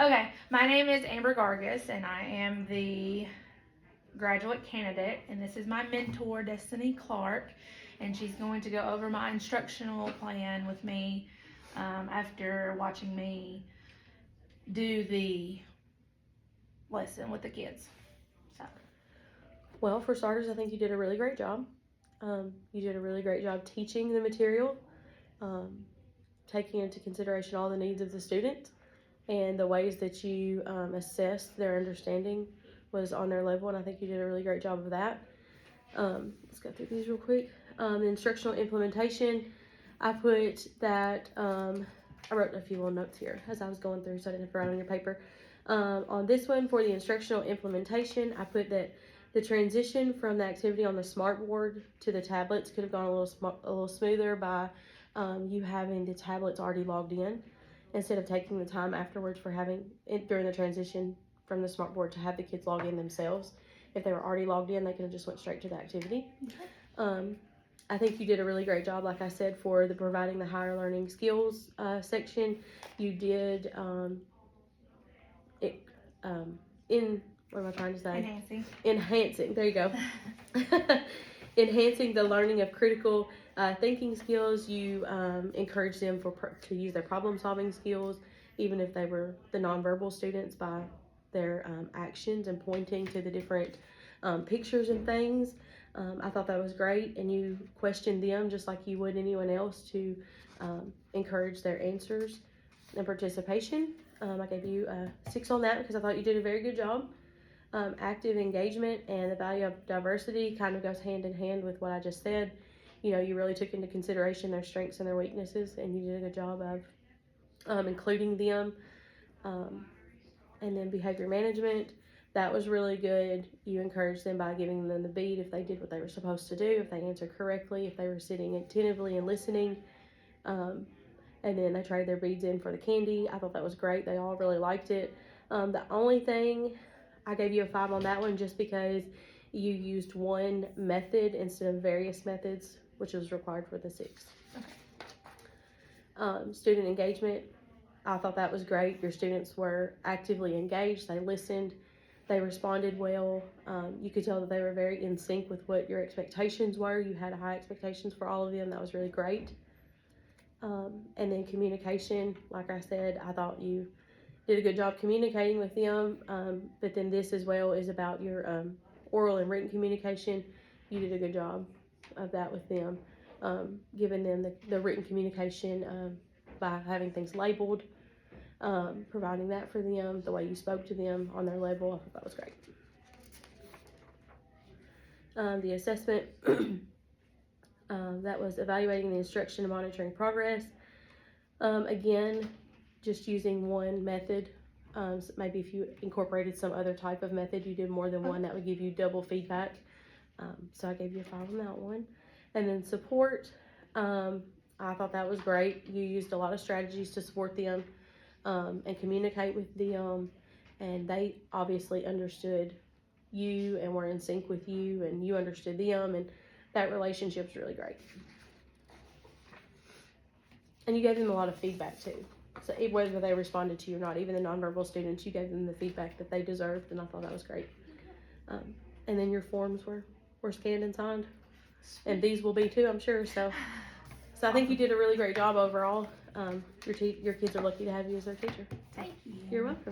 Okay, my name is Amber Gargis, and I am the graduate candidate, and this is my mentor, Destiny Clark, and she's going to go over my instructional plan with me after watching me do the lesson with the kids. So. Well, for starters, I think you did a really great job. You did a really great job teaching the material, taking into consideration all the needs of the student, and the ways that you assessed their understanding was on their level, and I think you did a really great job of that. Let's go through these real quick. The instructional implementation, I put that, I wrote a few little notes here as I was going through, so I didn't have to write on your paper. On this one, for the instructional implementation, I put that the transition from the activity on the smartboard to the tablets could have gone a little smoother by you having the tablets already logged in, instead of taking the time afterwards for having it during the transition from the smartboard to have the kids log in themselves. If they were already logged in, they could have just went straight to the activity. Okay. I think you did a really great job, like I said, for the providing the higher learning skills section. You did what am I trying to say? Enhancing. There you go. Enhancing the learning of critical thinking skills. You encourage them to use their problem solving skills, even if they were the nonverbal students, by their actions and pointing to the different pictures and things. I thought that was great, and you questioned them just like you would anyone else to encourage their answers and participation. I gave you a 6 on that because I thought you did a very good job. Active engagement and the value of diversity kind of goes hand in hand with what I just said. You know, you really took into consideration their strengths and their weaknesses, and you did a good job of including them. And then behavior management, that was really good. You encouraged them by giving them the beat if they did what they were supposed to do, if they answered correctly, if they were sitting attentively and listening. And then they traded their beads in for the candy. I thought that was great. They all really liked it. The only thing, I gave you a 5 on that one just because you used one method instead of various methods, which was required for the 6. Okay. Student engagement, I thought that was great. Your students were actively engaged. They listened. They responded well. You could tell that they were very in sync with what your expectations were. You had high expectations for all of them. That was really great. And then communication, like I said, I thought you did a good job communicating with them. But then this as well is about your oral and written communication. You did a good job of that with them, giving them the written communication by having things labeled, providing that for them, the way you spoke to them on their level. I thought that was great. The assessment, that was evaluating the instruction and monitoring progress. Again, just using one method. So maybe if you incorporated some other type of method, you did more than one, that would give you double feedback. So I gave you a 5 on that one. And then support, I thought that was great. You used a lot of strategies to support them and communicate with them, and they obviously understood you and were in sync with you, and you understood them, and that relationship's really great. And you gave them a lot of feedback too. So whether they responded to you or not, even the nonverbal students, you gave them the feedback that they deserved, and I thought that was great. And then your forms were scanned and signed, and these will be too, I'm sure. So I think you did a really great job overall. Your kids are lucky to have you as their teacher. Thank you. You're welcome.